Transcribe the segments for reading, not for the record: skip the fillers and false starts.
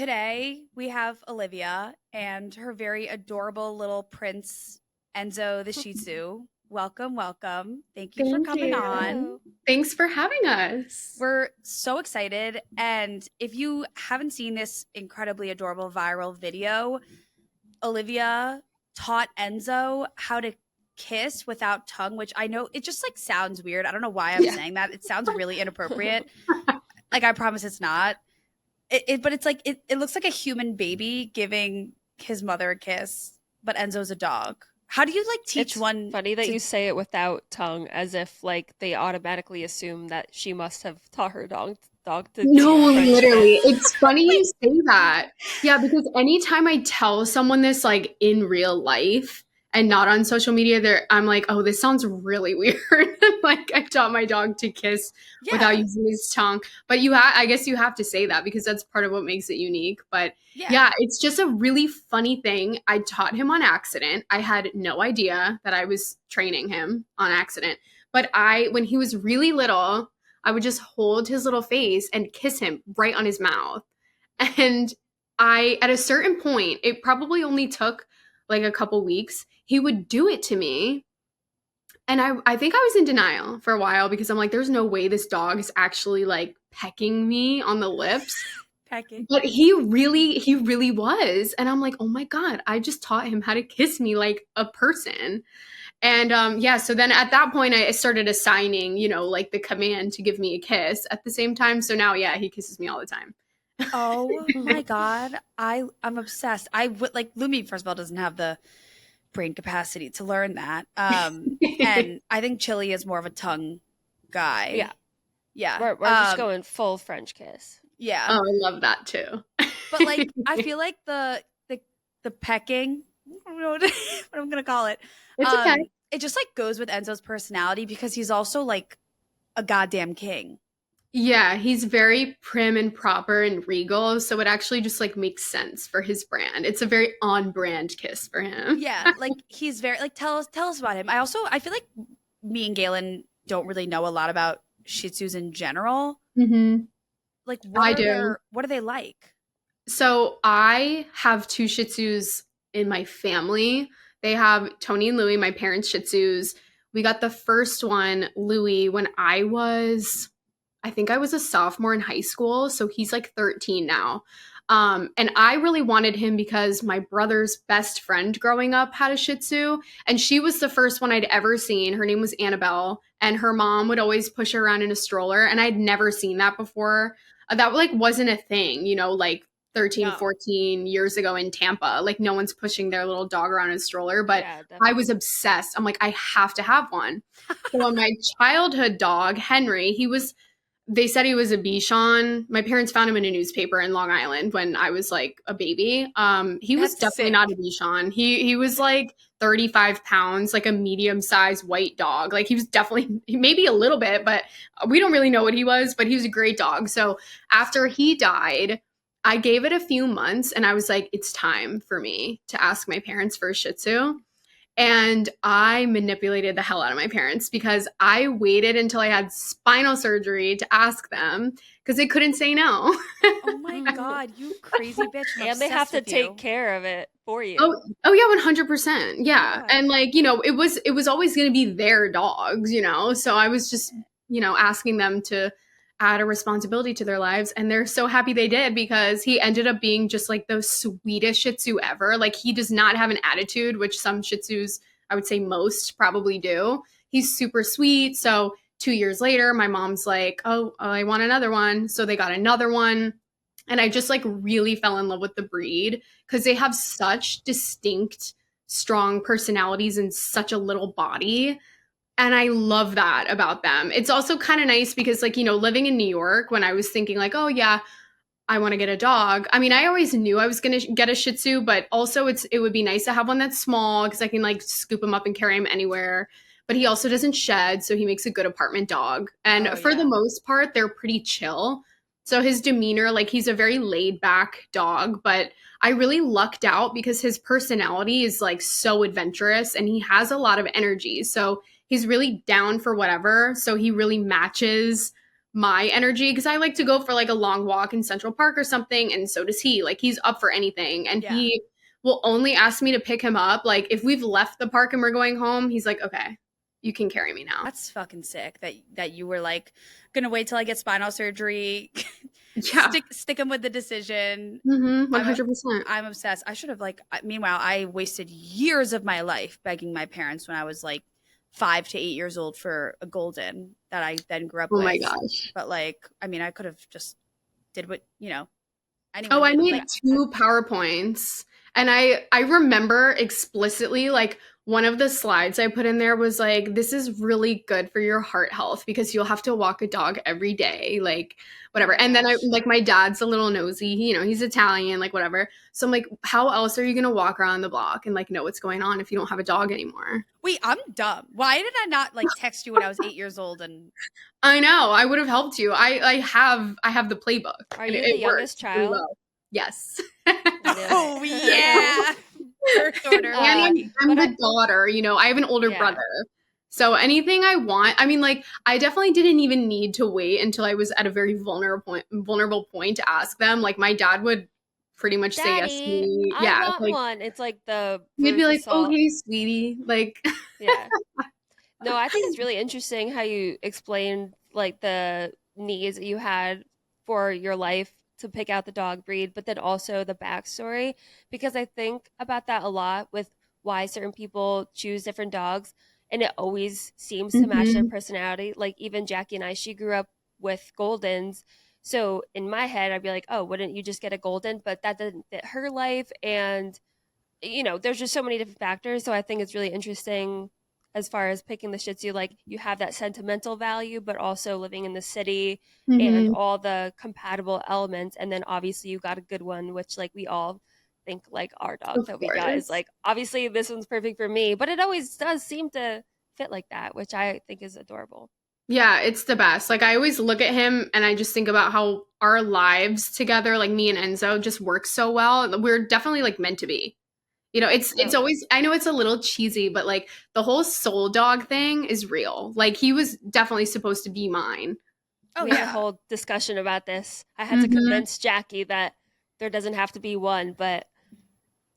today we have Olivia and her very adorable little prince, Enzo the Shih Tzu. Welcome, welcome. Thank you for Thank coming you. on. Thanks for having us. We're so excited. And if you haven't seen this incredibly adorable viral video, Olivia taught Enzo how to kiss without tongue, which I know it just like sounds weird. I don't know why I'm Yeah. saying that. It sounds really inappropriate. Like, I promise it's not. But it's like it looks like a human baby giving his mother a kiss, but Enzo's a dog. How do you like teach It's one funny that to you say it without tongue, as if like they automatically assume that she must have taught her dog to No, French literally. kiss. It's funny you say that. Yeah, because anytime I tell someone this like in real life and not on social media, I'm like, oh, this sounds really weird. Like I taught my dog to kiss without Yeah. using his tongue. But I guess you have to say that because that's part of what makes it unique. But Yeah. yeah, it's just a really funny thing. I taught him on accident. I had no idea that I was training him on accident. But when he was really little, I would just hold his little face and kiss him right on his mouth. And at a certain point, it probably only took like a couple weeks, he would do it to me. And I think I was in denial for a while because I'm like, there's no way this dog is actually like pecking me on the lips. Pecking. But he really was. And I'm like, oh my God, I just taught him how to kiss me like a person. And yeah, so then at that point, I started assigning, like the command to give me a kiss at the same time. So now, yeah, he kisses me all the time. Oh my God. I'm obsessed. I would like Lumi, first of all, doesn't have the brain capacity to learn that. And I think Chili is more of a tongue guy. Yeah, Yeah. we're just going full French kiss. Yeah. Oh, I love that too. But like I feel like the pecking, I don't know what I'm gonna call it. It's okay. It just like goes with Enzo's personality because he's also like a goddamn king. Yeah, he's very prim and proper and regal, so it actually just like makes sense for his brand. It's a very on-brand kiss for him. Yeah, like he's very like tell us about him. I feel like me and Galen don't really know a lot about Shih Tzus in general. Mm-hmm. Like I do. what are they like? So I have two Shih Tzus in my family. They have Tony and Louie, my parents' Shih Tzus. We got the first one, Louie, when I think I was a sophomore in high school. So he's like 13 now. And I really wanted him because my brother's best friend growing up had a Shih Tzu, and she was the first one I'd ever seen. Her name was Annabelle, and her mom would always push her around in a stroller, and I'd never seen that before. That like wasn't a thing, like 13, No. 14 years ago in Tampa. Like no one's pushing their little dog around in a stroller, but Yeah, I was definitely. obsessed. I'm like, I have to have one. So my childhood dog, Henry, they said he was a Bichon. My parents found him in a newspaper in Long Island when I was like a baby. He was That's definitely sick. not a Bichon. He was like 35 pounds, like a medium-sized white dog. Like he was definitely maybe a little bit, but we don't really know what he was, but he was a great dog. So after he died, I gave it a few months and I was like, it's time for me to ask my parents for a Shih Tzu. And I manipulated the hell out of my parents because I waited until I had spinal surgery to ask them because they couldn't say no. Oh my God, you crazy bitch. I'm And they have obsessed to with take you. care of it for you. Oh yeah, 100%. Oh my Yeah. God. And like, it was always going to be their dogs. So I was just, asking them to add a responsibility to their lives, and they're so happy they did because he ended up being just like the sweetest Shih Tzu ever. Like he does not have an attitude, which some Shih Tzus, I would say most probably do. He's super sweet. So 2 years later, my mom's like, oh, I want another one. So they got another one. And I just like really fell in love with the breed because they have such distinct, strong personalities in such a little body. And I love that about them. It's also kind of nice because, like, living in New York, when I was thinking, like, oh, yeah, I want to get a dog. I mean, I always knew I was going to get a Shih Tzu, but also it would be nice to have one that's small because I can, like, scoop him up and carry him anywhere. But he also doesn't shed, so he makes a good apartment dog. And Oh for the yeah. most part, they're pretty chill. So his demeanor, like, he's a very laid back dog, but I really lucked out because his personality is like so adventurous and he has a lot of energy. So he's really down for whatever. So he really matches my energy, because I like to go for like a long walk in Central Park or something, and so does he. Like he's up for anything, and Yeah. he will only ask me to pick him up. Like if we've left the park and we're going home, he's like, okay, you can carry me now. That's fucking sick that you were like gonna wait till I get spinal surgery, Yeah. stick him with the decision. 100%. I'm obsessed. I should have meanwhile, I wasted years of my life begging my parents when I was like 5 to 8 years old for a golden that I then grew up Oh my with. gosh. But like, I mean, I could have just did what, Oh, anyone I did. made Like, 2 PowerPoints, and I remember explicitly, like, one of the slides I put in there was like, "This is really good for your heart health because you'll have to walk a dog every day," like, oh whatever. my And then gosh. my dad's a little nosy, he's Italian, like, whatever. So I'm like, "How else are you gonna walk around the block and, like, know what's going on if you don't have a dog anymore?" Wait, I'm dumb. Why did I not like text you when I was 8 years old and I know, I would have helped you. I have the playbook, Are and you the it youngest works really child? well. Yes. oh yeah. First order And baby. I'm But the daughter, I have an older yeah. brother. So anything I want, I mean, like, I definitely didn't even need to wait until I was at a very vulnerable point to ask them. Like, my dad would pretty much say yes to Daddy, me. I Yeah, want like, one. It's like the he'd be Ruth like, assault. "Okay, sweetie." Like, Yeah. No, I think it's really interesting how you explained like the needs that you had for your life to pick out the dog breed, but then also the backstory, because I think about that a lot with why certain people choose different dogs, and it always seems to match their mhm, personality. Like even Jackie and I, she grew up with Goldens. So in my head, I'd be like, oh, wouldn't you just get a Golden? But that didn't fit her life. And there's just so many different factors. So I think it's really interesting as far as picking the Shih Tzu. Like you have that sentimental value, but also living in the city and mhm, all the compatible elements. And then obviously you got a good one, which like we all think like our dog of that we got is course. like obviously this one's perfect for me, but it always does seem to fit like that, which I think is adorable. Yeah, it's the best. Like, I always look at him and I just think about how our lives together, like me and Enzo, just work so well. We're definitely like meant to be. It's No, always, I know it's a little cheesy, but like the whole soul dog thing is real. Like he was definitely supposed to be mine. Oh we had a yeah. whole discussion about this. I had to Mhm. convince Jackie that there doesn't have to be one, but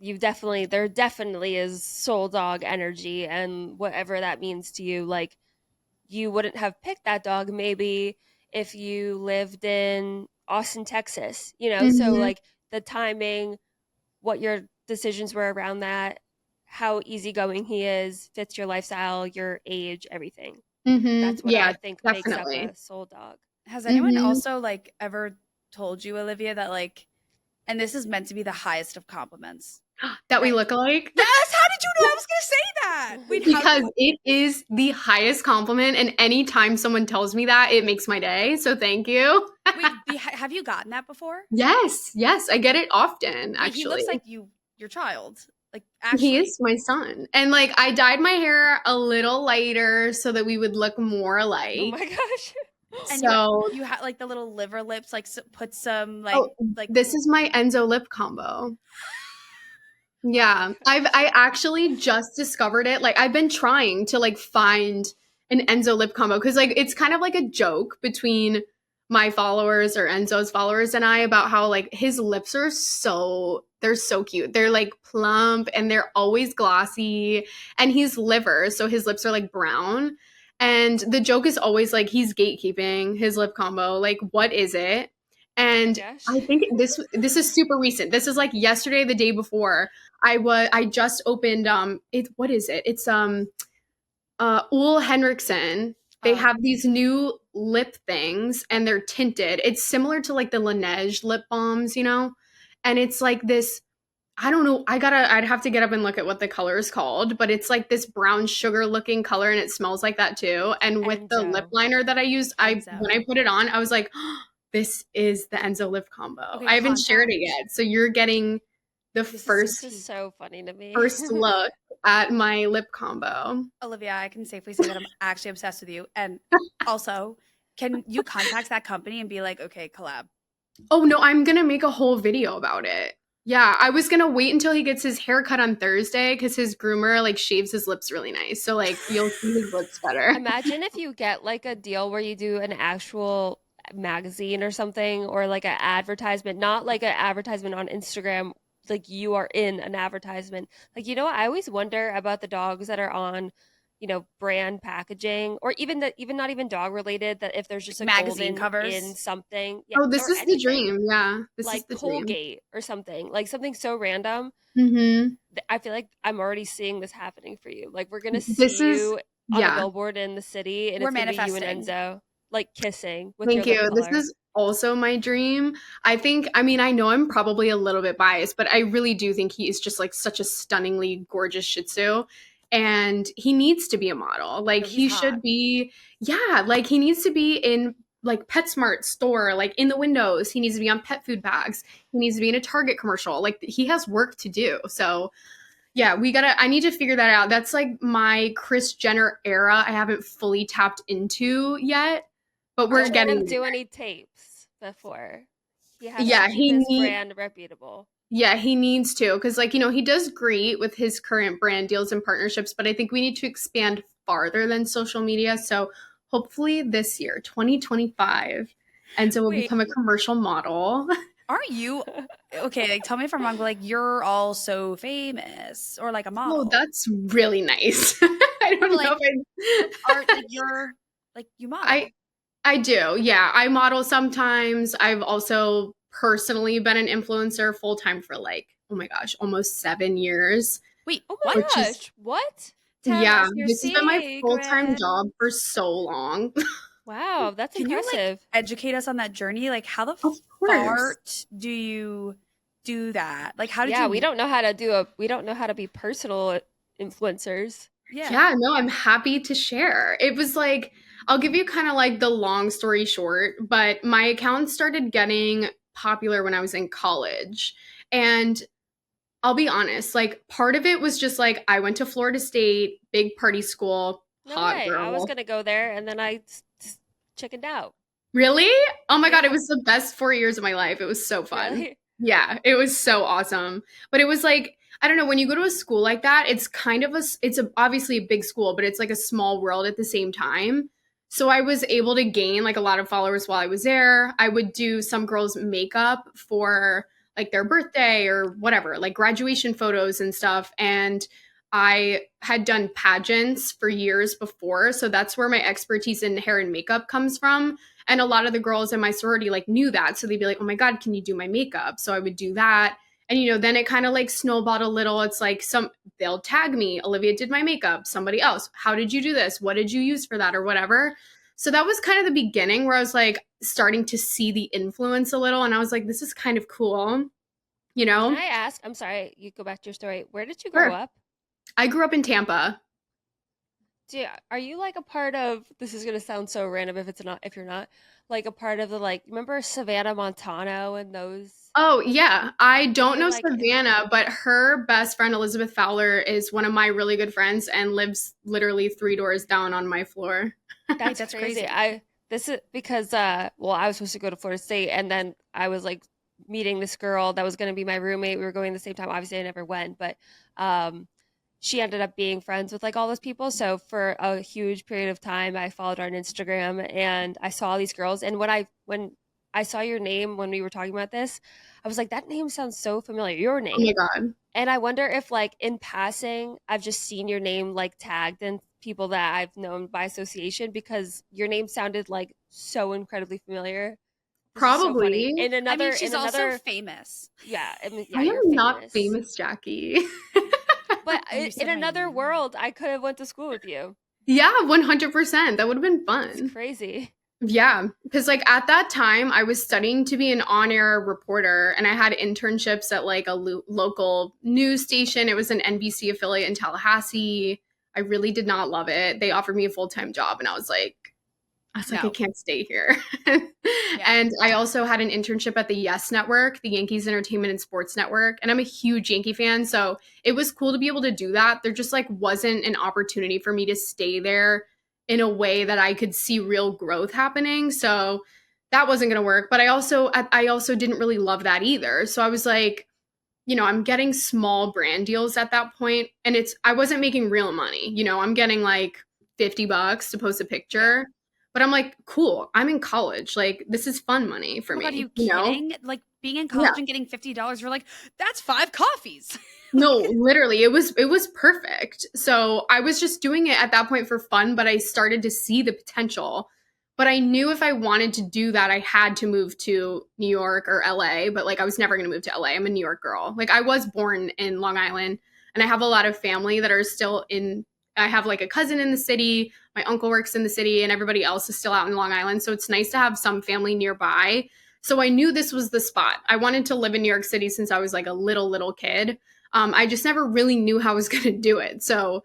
there definitely is soul dog energy, and whatever that means to you. Like you wouldn't have picked that dog maybe if you lived in Austin, Texas. So Mhm. like the timing, what your decisions were around that, how easygoing he is, fits your lifestyle, your age, everything. Mhm. That's what Yeah, I think makes up definitely. a soul dog. Has anyone Mhm. also like ever told you, Olivia, that like, and this is meant to be the highest of compliments? That we That look alike. yes. How did you know I was gonna say that? Wait, how? Because it is the highest compliment, and anytime someone tells me that, it makes my day. So thank you. Wait, have you gotten that before? Yes, yes, I get it often, Wait, he looks actually. like your child. Like He actually. is my son. And like I dyed my hair a little lighter so that we would look more Oh alike. my gosh. And you So, you had like the little liver lips, like put some oh, like this is my Enzo lip combo. Oh my Yeah, gosh. I actually just discovered it. Like I've been trying to like find an Enzo lip combo because like it's kind of like a joke between my followers or Enzo's followers and I about how like his lips are they're so cute. They're like plump and they're always glossy and he's liver, so his lips are like brown. And the joke is always like he's gatekeeping his lip combo. Like what is it? Oh my And gosh. I think this is super recent. This is like yesterday, the day before. I just opened it what is it? It's Ole Henriksen. They oh have these new lip things and they're tinted. It's similar to like the Laneige lip balms. And it's like this I don't know. I'd have to get up and look at what the color is called, but it's like this brown sugar looking color and it smells like that too. And with the lip Enzo. liner that I used, when Enzo. I put it on, I was like, oh, this is the Enzo lip combo. Okay, I haven't shared it contact. yet. So you're getting the This is so This is tea. so funny to me. first look at my lip combo. Olivia, I can safely say that I'm actually obsessed with you. And also, can you contact that company and be like, okay, collab? Oh no, I'm gonna make a whole video about it. Yeah, I was gonna wait until he gets his hair cut on Thursday because his groomer like shaves his lips really nice. So like you'll see his lips better. Imagine if you get like a deal where you do an actual magazine or something, or like an advertisement, not like an advertisement on Instagram, like you are in an advertisement. Like, you know what? I always wonder about the dogs that are on, brand packaging, or even not even dog related, that if there's just Like a magazine golden in covers. something, yeah, Oh, this or is the anything, dream. Yeah, this is like the dream. Colgate or something, like something so random. Mm-hmm. I feel like I'm already seeing this happening for you. Like we're gonna This see is, you on a yeah. billboard in the city, and We're it's gonna be you and manifesting. Enzo like kissing with your Thank lip you. This color. is also my dream. I mean, I know I'm probably a little bit biased, but I really do think he is just like such a stunningly gorgeous Shih Tzu. And he needs to be a model. Like No, he's he hot. should be, yeah, like he needs to be in like PetSmart store, like in the windows. He needs to be on pet food bags. He needs to be in a Target commercial. Like he has work to do. So yeah, I need to figure that out. That's like my Chris Jenner era I haven't fully tapped into yet, but we're Don't let him getting do any tapes before. He there. has to keep his brand reputable. Yeah, he needs to cuz like, he does great with his current brand deals and partnerships, but I think we need to expand farther than social media. So, hopefully this year, 2025, Enzo will Wait, become a commercial model. aren't you okay? Like, tell me if I'm wrong, but like, you're all so famous or like a Oh, model. that's really nice. I No, but don't know like, if are like you're like you I model. I do. Yeah. I model sometimes. I've also personally been an influencer full time for like, oh my gosh, almost 7 years, Wait, Oh my what? which is, gosh, what? Tell yeah, us your this has been my full time secret. job for so long. Wow, that's Can you like impressive. educate us on that journey? Like, how the Of course. fart do you do that? Like, how did Yeah, we you? don't know how to do a we don't know how to be personal influencers. Yeah. Yeah, no, I'm happy to share. It was like, I'll give you kind of like the long story short, but my account started getting popular when I was in college. And I'll be honest, like part of it was just like I went to Florida State, big party school, No hot way. I was girl. gonna go there and then chickened out. Really? Oh my God, it Yeah, was the best 4 years of my life. It was so fun. really. Yeah, it was so awesome. But it was like, I don't know, when you go to a school like that, it's kind of obviously a big school, but it's like a small world at the same time. So I was able to gain like a lot of followers while I was there. I would do some girls' makeup for like their birthday or whatever, like graduation photos and stuff. And I had done pageants for years before. So that's where my expertise in hair and makeup comes from. And a lot of the girls in my sorority like knew that. So they'd be like, oh my God, can you do my makeup? So I would do that. And then it kind of like snowballed a little. It's like they'll tag me, Olivia did my makeup, somebody else. How did you do this? What did you use for that or whatever? So that was kind of the beginning where I was like starting to see the influence a little. And I was like, this is kind of cool, you Can know? I ask? I'm sorry, you go back to your story. Where did you grow Sure. up? I grew up in Tampa. Are you like a part of, this is gonna sound so random if you're not, like a part of the, like, remember Savannah Montano and those? Oh, yeah. I Are don't you know like in Savannah, but her best friend, Elizabeth Fowler, is one of my really good friends and lives literally three doors down on my floor. Wait, That's that's crazy. crazy. This is because well, I was supposed to go to Florida State, and then I was like meeting this girl that was going to be my roommate. We were going the same time. Obviously, I never went, but um she ended up being friends with like all those people. So for a huge period of time, I followed her on Instagram and I saw these girls. And when I saw your name when we were talking about this, I was like, that name sounds so familiar. Your Oh my name. God. And I wonder if, like, in passing, I've just seen your name like tagged in people that I've known by association, because your name sounded like so incredibly familiar. This is so funny. Probably. I mean, she's also famous. Yeah, I mean, I yeah, you're am not famous. famous, Jackie. But You in said my another name. world, I could have went to school with you. Yeah, 100%. That would have been It's fun. crazy. Yeah, because like at that time, I was studying to be an on-air reporter, and I had internships at like a local news station. It was an NBC affiliate in Tallahassee. I really did not love it. They offered me a full-time job, and I was like, I No. can't stay here. Yeah. And I also had an internship at the Yes Network, the Yankees Entertainment and Sports Network, and I'm a huge Yankee fan, so it was cool to be able to do that. There just like wasn't an opportunity for me to stay there in a way that I could see real growth happening. So that wasn't going to work, but I also didn't really love that either. So I was like, I'm getting small brand deals at that point, and I wasn't making real money. I'm getting like $50 to post a Yeah. picture, But I'm like, cool, I'm in college. Like, this is fun money for Oh my God, are me, you you know? kidding? Like being in Yeah. college and getting $50, you're like, that's 5 coffees. No, Like, literally, it was perfect. So I was just doing it at that point for fun, but I started to see the potential. But I knew if I wanted to do that, I had to move to New York or LA. But like, I was never going to move to LA. I'm a New York girl. Like, I was born in Long Island, and I have a lot of family that are still in. I have like a cousin in the city. My uncle works in the city, and everybody else is still out in Long Island. So it's nice to have some family nearby. So I knew this was the spot. I wanted to live in New York City since I was like a little kid. I just never really knew how I was going to do it. So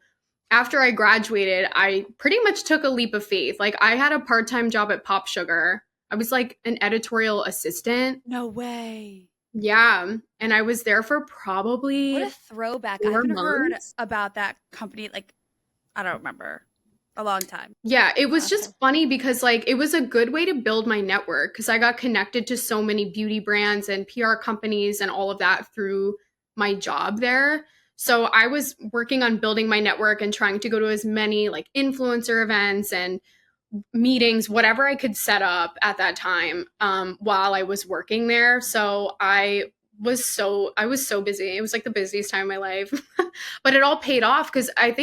after I graduated, I pretty much took a leap of faith. Like, I had a part time job at Pop Sugar. I was like an editorial assistant. no way. Yeah. And I was there for What probably a throwback. I four haven't heard months. about that company. Like, I don't remember. A long time. Yeah, it was Awesome. just funny because like it was a good way to build my network because I got connected to so many beauty brands and PR companies and all of that through my job there. So I was working on building my network and trying to go to as many like influencer events and meetings, whatever I could set up at that time while I was working there. So I was so busy. It was like the busiest time of my life. But it all paid off because I'm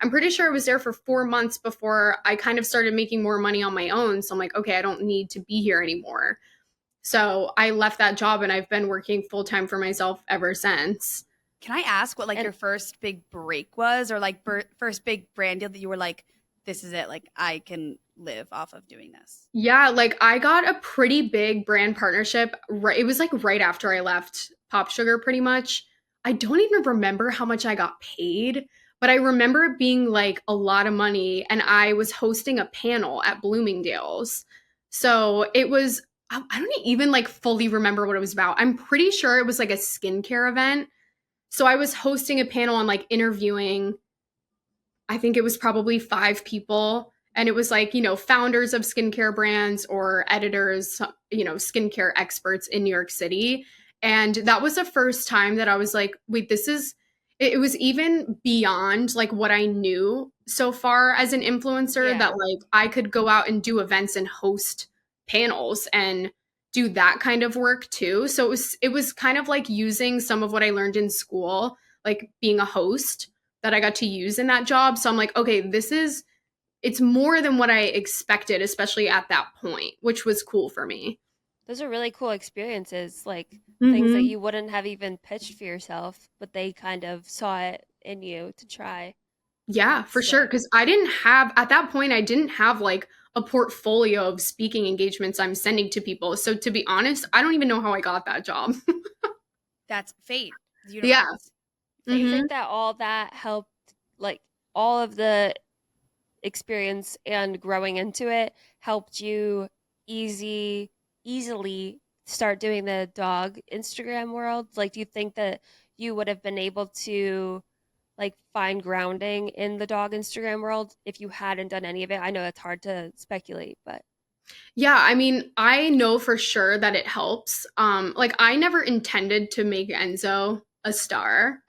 pretty sure I was there for 4 months before I kind of started making more money on my own. So I'm like, okay, I don't need to be here anymore. So I left that job and I've been working full time for myself ever since. Can I ask what like And your first big break was, or like first big brand deal that you were like, this is it. Like I can live off of doing this. Yeah, like I got a pretty big brand partnership. Right, it was like right after I left Pop Sugar, pretty much. I don't even remember how much I got paid, but I remember it being like a lot of money. And I was hosting a panel at Bloomingdale's. So it was, I don't even like fully remember what it was about. I'm pretty sure it was like a skincare event. So I was hosting a panel on like interviewing, I think it was probably 5 people. And it was like, founders of skincare brands or editors, skincare experts in New York City. And that was the first time that I was like, wait, it was even beyond like what I knew so far as an influencer Yeah. that like I could go out and do events and host panels and do that kind of work too. So it was kind of like using some of what I learned in school, like being a host that I got to use in that job. So I'm like, okay, it's more than what I expected, especially at that point, which was cool for me. those are really cool experiences, like things that Hmm. you wouldn't have even pitched for yourself, but they kind of saw it in you to try. Yeah, for sure. Sick. Because at that point, I didn't have like a portfolio of speaking engagements I'm sending to people. So to be honest, I don't even know how I got that job. That's fate. The Yeah. universe. Do you Fate. Hmm. think that all that helped, like all of the experience and growing into it helped you easily start doing the dog Instagram world? Like, do you think that you would have been able to like find grounding in the dog Instagram world if you hadn't done any of it? I know it's hard to speculate, but Yeah, I mean, I know for sure that it helps. Like I never intended to make Enzo a star.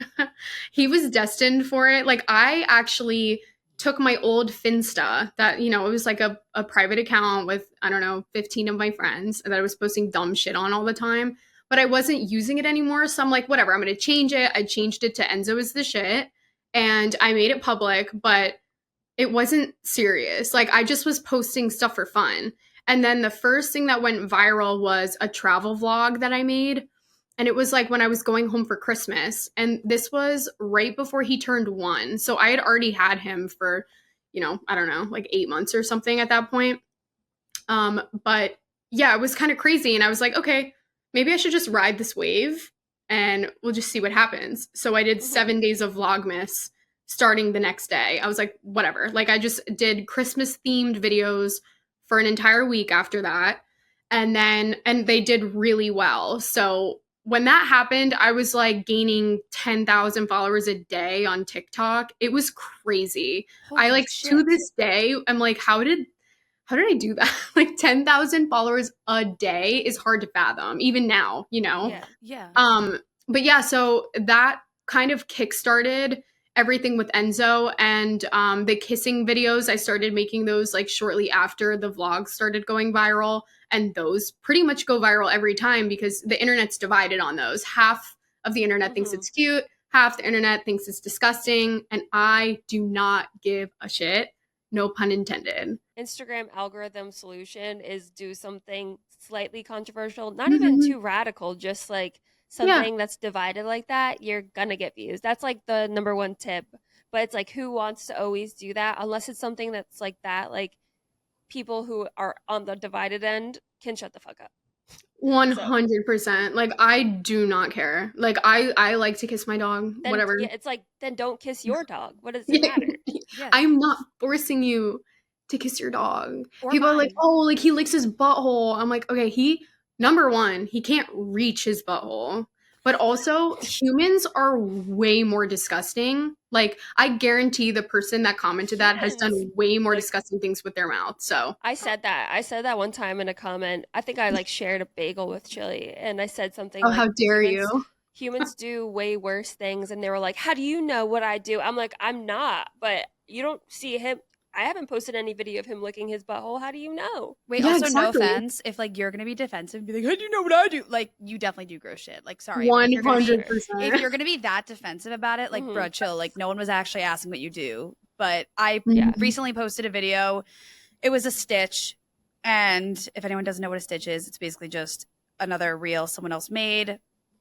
He was destined for it. Like I actually took my old Finsta that, it was like a private account with, I don't know, 15 of my friends that I was posting dumb shit on all the time, but I wasn't using it anymore. So I'm like, whatever, I'm gonna change it. I changed it to Enzo is the shit. And I made it public, but it wasn't serious. Like I just was posting stuff for fun. And then the first thing that went viral was a travel vlog that I made. And it was like when I was going home for Christmas. And this was right before he turned 1. So I had already had him for, I don't know, like 8 months or something at that point. But yeah, it was kind of crazy. And I was like, okay, maybe I should just ride this wave and we'll just see what happens. So I did mhm. 7 days of Vlogmas starting the next day. I was like, whatever. Like I just did Christmas themed videos for an entire week after that. And they did really well. So when that happened, I was like gaining 10,000 followers a day on TikTok. It was crazy. I Holy like to shit. this day, I'm like, how did I do that? Like 10,000 followers a day is hard to fathom, even now. Yeah. Um, but yeah, so that kind of kickstarted everything with Enzo, and the kissing videos, I started making those like shortly after the vlogs started going viral, and those pretty much go viral every time because the internet's divided on those. Half of the internet thinks it's cute, half the internet thinks it's disgusting, and I do not give a shit. No pun intended. Instagram algorithm solution is do something slightly controversial, not even too radical, just like Yeah. something that's divided like that, you're gonna get views. That's like the number one tip. But it's like, who wants to always do that? Unless it's something that's like that, like people who are on the divided end can shut the fuck up. 100%. Like I do not care. Like I like to kiss my dog, Then whatever. yeah, it's like, then don't kiss your dog. What does it matter? Yeah. I'm not forcing you to kiss your dog. Or People are like, mine. "Oh, like he licks his butthole." I'm like, "Okay, he number one, he can't reach his butthole." But also, humans are way more disgusting. Like, I guarantee the person that commented that has done Humans, way more like, disgusting things with their mouth. So, I said that. I said that one time in a comment. I think I like shared a bagel with Chili, and I said something oh, like, how dare humans you? humans do way worse things, and they were like, how do you know what I do? I'm like, I'm not, but you don't see him. I haven't posted any video of him licking his butthole. How do you know? Wait, Yeah, also no exactly. offense. If like you're gonna be defensive and be like, how do you know what I do? Like you definitely do gross shit. Like sorry. But if you're gonna be 100%. that defensive about it, like Mhm. bro, chill. Like no one was actually asking what you do. But I Yeah. recently posted a video. It was a stitch. And if anyone doesn't know what a stitch is, it's basically just another reel someone else made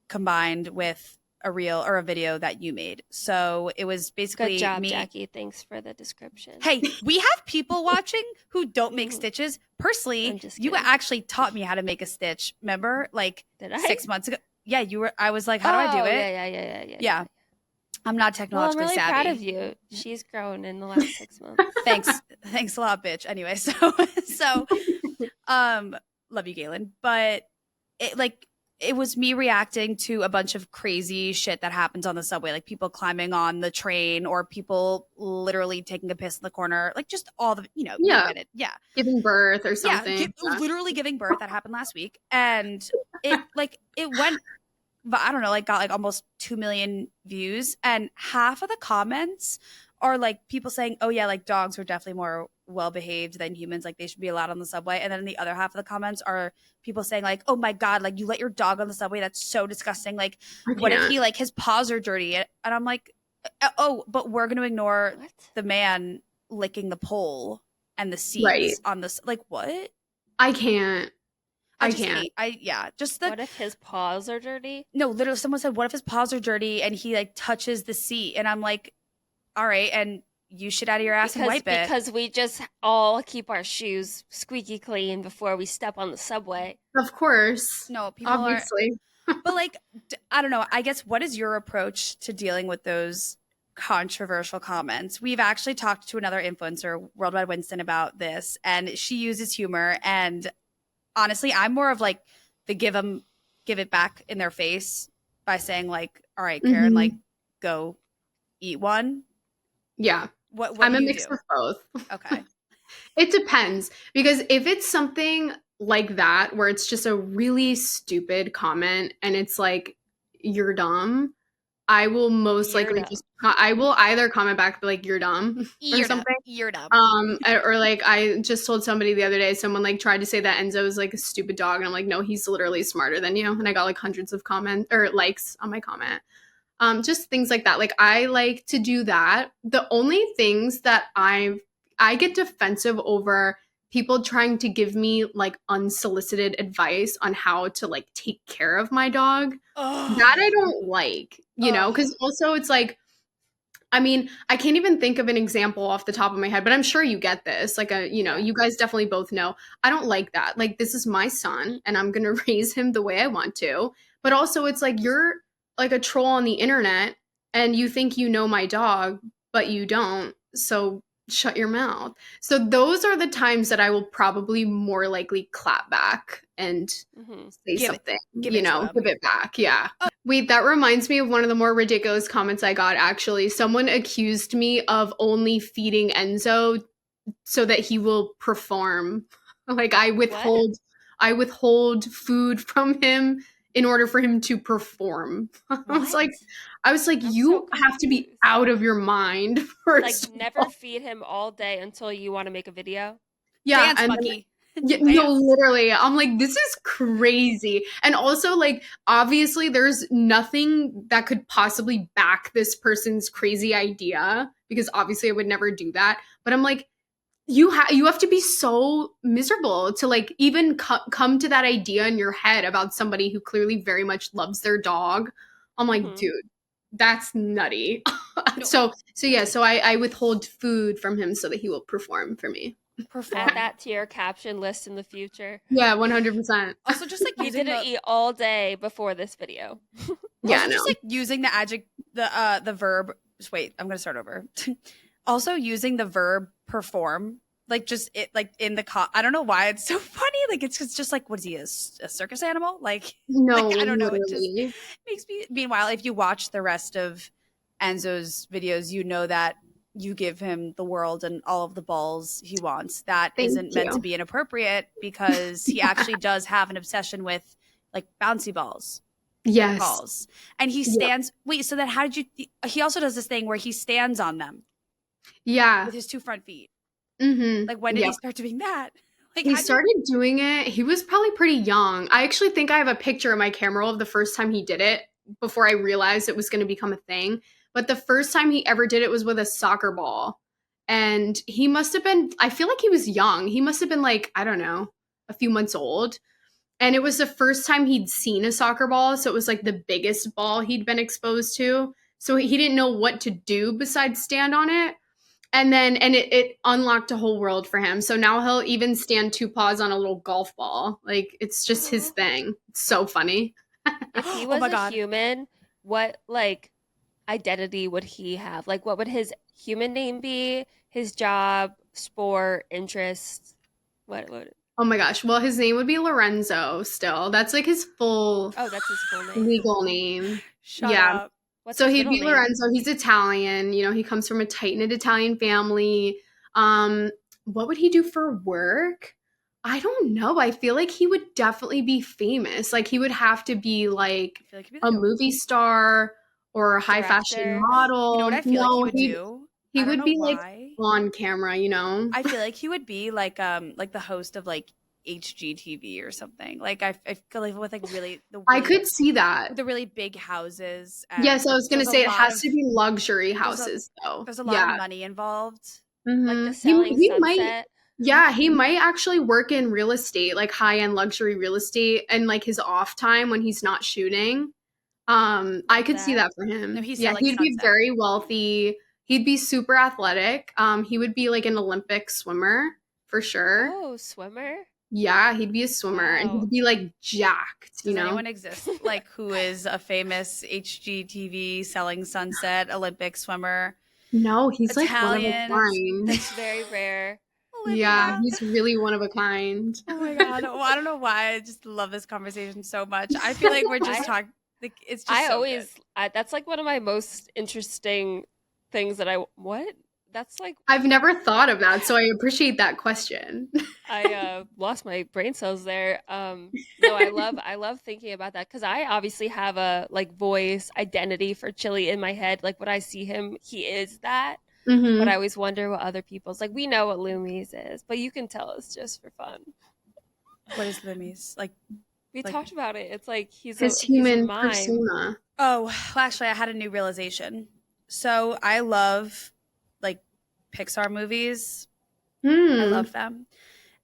combined with a reel or a video that you made. So it was basically Good job, me. Jackie. Thanks for the description. Hey, we have people watching who don't make Mhm. stitches. Personally, I'm just you kidding. actually taught me how to make a stitch. Remember, like Did I? 6 months ago? Yeah, you were. I was like, how do I do it? Yeah. I'm not Well, I'm technologically really savvy. proud of you. She's grown in the last 6 months. Thanks a lot, bitch. Anyway, so love you, Galen. But it was me reacting to a bunch of crazy shit that happens on the subway, like people climbing on the train or people literally taking a piss in the corner, like just all the you Yeah. get it. Yeah. Giving birth or something. Literally giving birth. That happened last week, and it went. But I don't know, like got like almost 2 million views, and half of the comments are like people saying, "Oh yeah, like dogs are definitely more well behaved than humans. Like they should be allowed on the subway." And then the other half of the comments are people saying like, "Oh my god, like you let your dog on the subway? That's so disgusting. Like, what if he like his paws are dirty?" And I'm like, "Oh, but we're gonna ignore What? the man licking the pole and the seats Right. on this. Like what? I can't. I can't. hate. Just the What if his paws are dirty? no, literally someone said, what if his paws are dirty and he like touches the seat? And I'm like, all right, and you shit out of your ass and wipe it. Because we just all keep our shoes squeaky clean before we step on the subway. Of course. No, people obviously. But like, I don't know. I guess what is your approach to dealing with those controversial comments? We've actually talked to another influencer, Worldwide Winston, about this, and she uses humor. And honestly, I'm more of like the give it back in their face by saying like, all right, Karen, like go eat one. Yeah. What I'm do a you mix do? of both. Okay. It depends, because if it's something like that where it's just a really stupid comment and it's like you're dumb, I will most likely just I will either comment back like you're dumb or something. You're dumb. Or like I just told somebody the other day, someone like tried to say that Enzo is like a stupid dog, and I'm like, no, he's literally smarter than you. And I got like hundreds of comments or likes on my comment. Just things like that. Like I like to do that. The only things that I get defensive over people trying to give me like unsolicited advice on how to like take care of my dog. That I don't like, you know, because also it's like, I mean, I can't even think of an example off the top of my head, but I'm sure you get this. Like, you guys definitely both know. I don't like that. Like, this is my son, and I'm going to raise him the way I want to. But also, it's like you're like a troll on the internet, and you think you know my dog, but you don't. So shut your mouth. So those are the times that I will probably more likely clap back and say something, give it back. Yeah. Wait, that reminds me of one of the more ridiculous comments I got, actually. Someone accused me of only feeding Enzo so that he will perform. Like I withhold food from him in order for him to perform. I was like, I'm you so have to be confused. out of your mind Like, first of never all. feed him all day until you want to make a video. Yeah, Dance and then monkey. yeah, no, Dance. literally. I'm like, this is crazy. And also, like, obviously, there's nothing that could possibly back this person's crazy idea because obviously I would never do that. But I'm like, you have to be so miserable to like even come to that idea in your head about somebody who clearly very much loves their dog. I'm like, Hmm. dude, that's nutty. No, So I withhold food from him so that he will perform for me. Add perform. that to your caption list in the future. Yeah, 100%. Also, just like He using didn't the eat all day before this video. Yeah, also no. just like using the adjective the verb. Just wait, I'm gonna start over. Also using the verb perform, like just it like in the I don't know why it's so funny. Like it's just like what is he a circus animal? Like No, I don't know. It just literally. makes me. Meanwhile, if you watch the rest of Enzo's videos, you know that you give him the world and all of the balls he wants. That Thank isn't meant to you. be inappropriate because he actually does have an obsession with like bouncy balls, brick Yes. balls, and he Yeah. stands. Wait, so then how did you? He also does this thing where he stands on them Yeah. with his two front feet. Mm-hmm. Like when did Yeah. he start doing that? Like He how do you? started doing it. He was probably pretty young. I actually think I have a picture in my camera roll of the first time he did it before I realized it was going to become a thing. But the first time he ever did it was with a soccer ball. And he must have been, I feel like he was young. He must have been like, I don't know, a few months old. And it was the first time he'd seen a soccer ball. So it was like the biggest ball he'd been exposed to. So he didn't know what to do besides stand on it. And it unlocked a whole world for him. So now he'll even stand two paws on a little golf ball. Like it's just his thing. It's so funny. If he Oh was my a god. human, what like identity would he have? Like, what would his human name be? His job, sport, interests? What would? Oh my gosh. Well, his name would be Lorenzo still. That's like his full Oh, that's his full name. legal name. Shut Yeah. up. What's So his he'd middle be name? Lorenzo. He's Italian. You know, he comes from a tight knit Italian family. What would he do for work? I don't know. I feel like he would definitely be famous. Like he would have to be like I feel like he'd be a like a movie star or a high fashion Director? you know what model. I feel like he No, would do? he I don't would know be like why. on camera, you know? I feel like he would be like the host of like HGTV or something. Like I feel like with like I could see that. the really big houses Yes, and I was gonna there's a say it lot has of to be luxury there's a houses though. there's a lot of Yeah. money involved. Like the He Selling he might Sunset? yeah, he might actually work in real estate, like high-end luxury real estate and like his off time when he's not shooting. I Love could see that. that for No, him. he's Yeah, selling he'd be Sunset. very wealthy. He'd be super athletic. He would be like an Olympic swimmer for sure. Oh, swimmer? Yeah, he'd be a swimmer and Wow. he'd be like jacked, you Does know? anyone exist like who is a famous HGTV selling Sunset Olympic swimmer? No, he's like one of a Italian kind. That's very rare. Yeah, Olivia. he's really one of a kind. Oh my god. Well, I don't know why. I just love this conversation so much. I feel like we're just I talking like it's just I so good. always that's like one of my most interesting things that I what? That's like I've never thought of that, so I appreciate that question. I lost my brain cells there. No, I love thinking about that because I obviously have a like voice identity for Chili in my head. Like when I see him, he is that. But I Hmm. always wonder what other people's like. We know what Loomies is, but you can tell us just for fun. What is Lumis? We Like talked about it. It's like His he's a human mime. persona. oh, well, actually I had a new realization. So I love like Pixar movies. I Hmm. love them.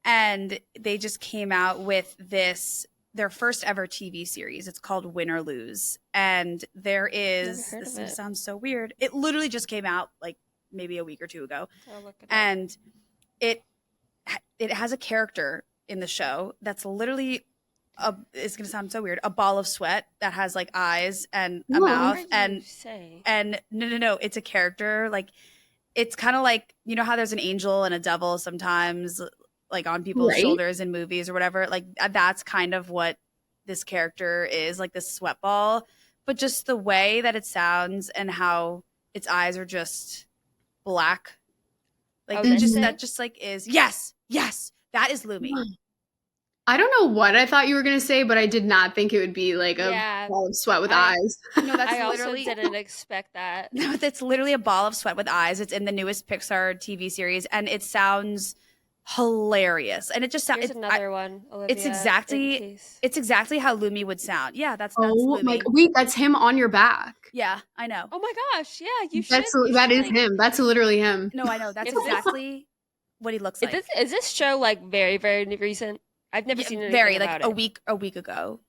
And they just came out with their first ever TV series. It's called Win or Lose. And there Never is heard this of it. sounds so weird. It literally just came out like maybe a week or two ago. I'll look it up. And it it has a character in the show that's literally it's gonna sound so weird, a ball of sweat that has like eyes and a No. What mouth did you say? and no, it's a character like it's kind of like you know how there's an angel and a devil sometimes like on people's Right? shoulders in movies or whatever like that's kind of what this character is like this sweat ball but just the way that it sounds and how its eyes are just black like Oh, that this Mhm. thing? just like is yes that is Lumi I don't know what I thought you were going to say, but I did not think it would be like a Yeah, ball of sweat with I eyes. No, that's I also literally didn't expect that. no, that's literally a ball of sweat with eyes. It's in the newest Pixar TV series, and it sounds hilarious. And it just sounds Here's another one, it's Olivia, in exactly case. it's exactly how Lumi would sound. Yeah, that's Oh my, Lumi. wait, that's him on your back. Yeah, I know. Oh my gosh, yeah, you That should is like him. That's literally him. No, I know. That's if this exactly what he looks like. is this show like very, very recent? I've never Yeah, seen anything very like about it. a week ago.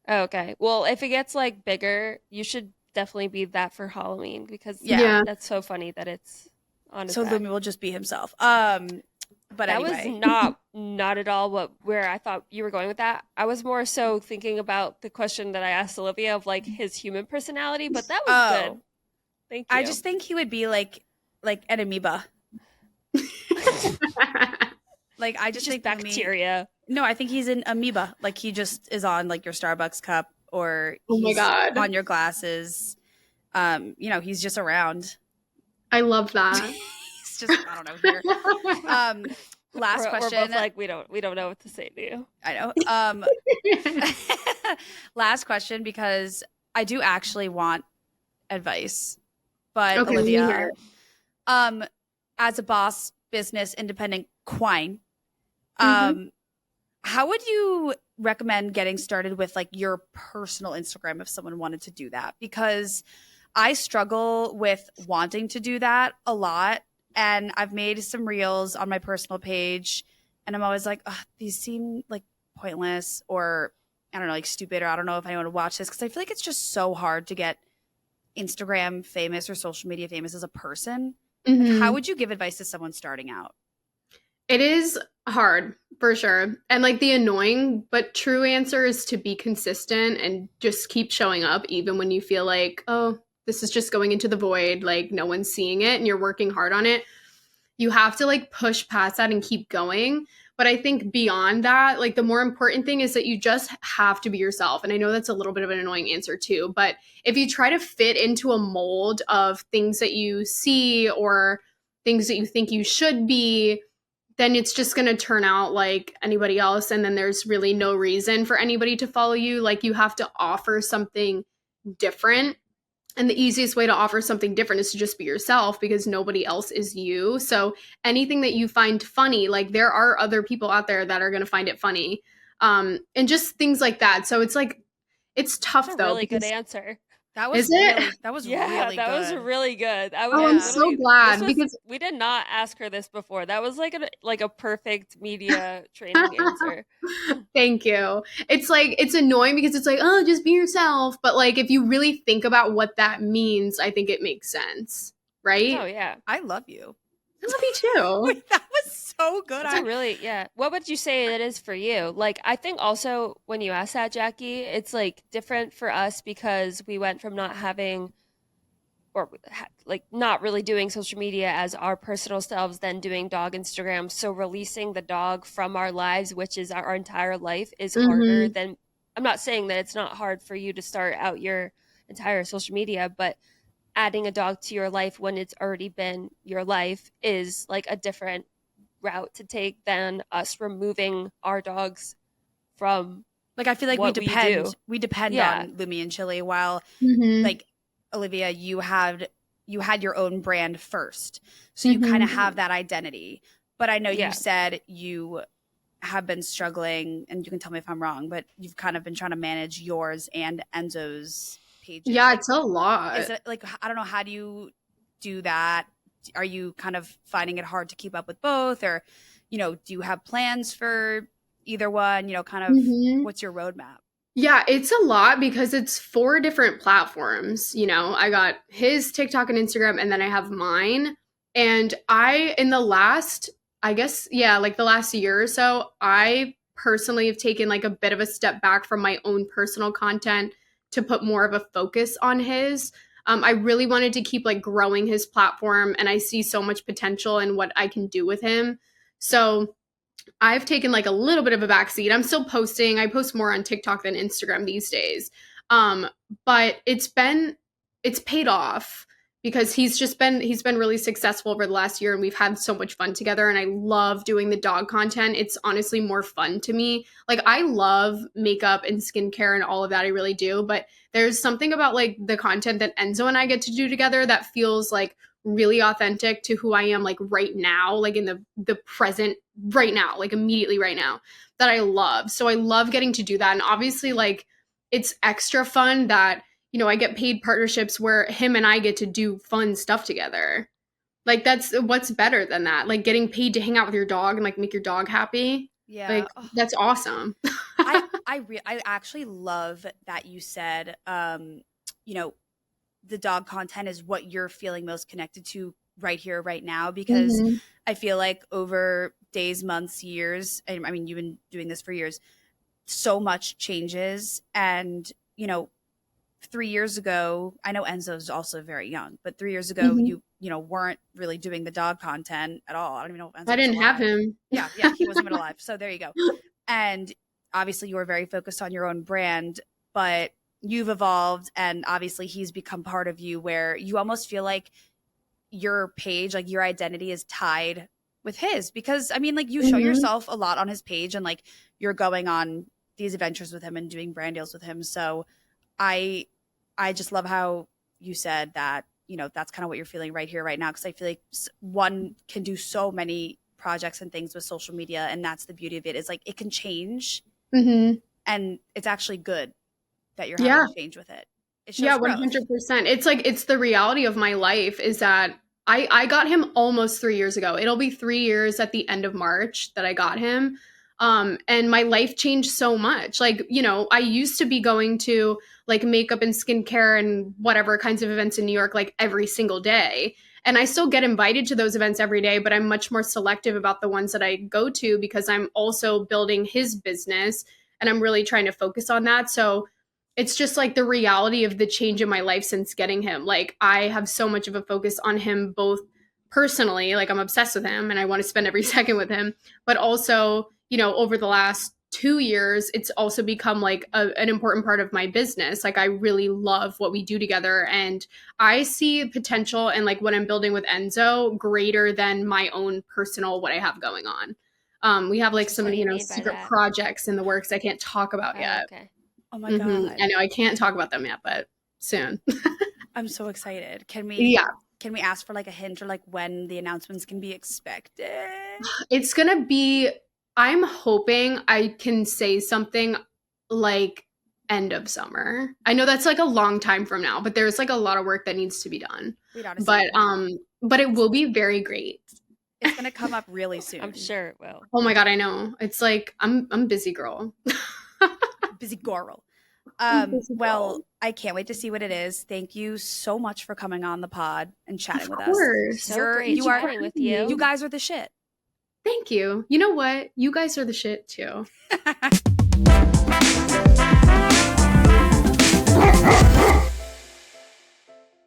Oh, okay. Well, if it gets like bigger, you should definitely be that for Halloween because Yeah. Yeah. that's so funny that it's on his So back. Lumi will just be himself. But That was anyway. not at all where I thought you were going with that. I was more so thinking about the question that I asked Olivia of like his human personality, but that was good. Oh, Thank I you. just think he would be like an amoeba. Like I It's just just think Lumi. bacteria. No, I think he's an amoeba. Like he just is on like your Starbucks cup or Oh my he's God. on your glasses. He's just around. I love that. He's just I don't know here. Last We're question. both like we don't know what to say to you. I know. Last question because I do actually want advice. But Okay, let me hear Olivia, it. as a boss, business, independent quine, Mhm. how would you recommend getting started with like your personal Instagram if someone wanted to do that? Because I struggle with wanting to do that a lot. And I've made some reels on my personal page, and I'm always like, "Ugh, these seem like pointless or I don't know, like stupid, or I don't know if anyone would watch this because I feel like it's just so hard to get Instagram famous or social media famous as a person. Like, how Mhm. would you give advice to someone starting out? It is hard for sure. And like the annoying but true answer is to be consistent and just keep showing up even when you feel like, oh, this is just going into the void, like no one's seeing it and you're working hard on it. You have to like push past that and keep going. But I think beyond that, like the more important thing is that you just have to be yourself. And I know that's a little bit of an annoying answer too, but if you try to fit into a mold of things that you see or things that you think you should be, then it's just going to turn out like anybody else. And then there's really no reason for anybody to follow you. Like you have to offer something different. And the easiest way to offer something different is to just be yourself because nobody else is you. So anything that you find funny, like there are other people out there that are going to find it funny. And just things like that. So it's like, it's That's a tough though really good because answer. is it? That was Yeah, really that was good. really good. I was Oh, I'm Yeah. so literally this glad was because we did not ask her this before. That was like a perfect media training answer. thank you. It's like it's annoying because it's like, oh, just be yourself. But like if you really think about what that means, I think it makes sense. Oh Right? yeah. I love you. I love you too. Wait, that was so good. That's a really yeah. What would you say it is for you? Like I think also when you ask that, Jackie, it's like different for us because we went from not having or like not really doing social media as our personal selves then doing dog Instagram. So releasing the dog from our lives, which is our entire life, is harder Hmm. than I'm not saying that it's not hard for you to start out your entire social media, but adding a dog to your life when it's already been your life is like a different route to take than us removing our dogs from Like I feel like what we do. we depend Yeah. on Lumi and Chili while Hmm. like Olivia, you had your own brand first. So you kind of Hmm. have that identity. But I know you Yeah. said you have been struggling, and you can tell me if I'm wrong, but you've kind of been trying to manage yours and Enzo's pages. Yeah, Like it's a is lot. it like I don't know, how do you do that? Are you kind of finding it hard to keep up with both, or do you have plans for either one? Kind of Hmm. what's your roadmap? Yeah, it's a lot because it's four different platforms. I got his TikTok and Instagram, and then I have mine. And in the last, I guess, yeah, like the last year or so, I personally have taken like a bit of a step back from my own personal content to put more of a focus on his. I really wanted to keep like growing his platform, and I see so much potential in what I can do with him. So, I've taken like a little bit of a backseat. I'm still posting. I post more on TikTok than Instagram these days. Um, but it's paid off because he's been really successful over the last year, and we've had so much fun together, and I love doing the dog content. It's honestly more fun to me. Like, I love makeup and skincare and all of that, I really do, but there's something about like the content that Enzo and I get to do together that feels like really authentic to who I am, like right now, like in the present right now, like immediately right now, that I love. So I love getting to do that. And obviously, like, it's extra fun that, you know, I get paid partnerships where him and I get to do fun stuff together. Like, that's what's better than that. Like, getting paid to hang out with your dog and like make your dog happy. Yeah. Like, that's awesome. I actually love that you said, you know, the dog content is what you're feeling most connected to right here, right now, because Mhm. I feel like over days, months, years, and I mean, you've been doing this for years, so much changes. And, you know, 3 years ago, I know Enzo's also very young, but 3 years ago, Mhm. you know, weren't really doing the dog content at all. I don't even know if I Enzo was didn't have alive. him. Yeah, he wasn't even alive. So there you go. And obviously, you were very focused on your own brand, but you've evolved, and obviously, he's become part of you where you almost feel like your page, like your identity is tied with his, because I mean, like, you show Mhm. yourself a lot on his page, and like you're going on these adventures with him and doing brand deals with him. So I I just love how you said that, you know, that's kind of what you're feeling right here, right now. Cause I feel like one can do so many projects and things with social media. And that's the beauty of it, is like it can change, Mhm. and it's actually good that you're having Yeah. to change with it. It Yeah, shows growth. 100%. It's like it's the reality of my life is that I got him almost 3 years ago. It'll be 3 years at the end of March that I got him. And my life changed so much. Like, you know, I used to be going to like makeup and skincare and whatever kinds of events in New York like every single day. And I still get invited to those events every day, but I'm much more selective about the ones that I go to because I'm also building his business and I'm really trying to focus on that. So it's just like the reality of the change in my life since getting him. Like, I have so much of a focus on him, both personally, like I'm obsessed with him and I want to spend every second with him, but also, you know, over the last 2 years, it's also become like an important part of my business. Like, I really love what we do together, and I see potential and like what I'm building with Enzo greater than my own personal what I have going on. We have like What some, do you you know, mean by secret that? projects in the works I can't talk about Oh, yet. okay. Oh my Mhm. God. I know I can't talk about them yet, but soon. I'm so excited. Yeah, Can we ask for like a hint, or like when the announcements can be expected? it's gonna be. I'm hoping I can say something like end of summer. I know that's like a long time from now, but there's like a lot of work that needs to be done. Wait, honestly, But it will be very great. it's gonna come up really I'm soon. sure it will. Oh my god, I know. It's like I'm busy girl. Busy girl. I'm busy girl. Well, I can't wait to see what it is. Thank you so much for coming on the pod and chatting Of with us. course. So You're great you are chatting with me. you you. guys are the shit. Thank you. You know what? You guys are the shit too.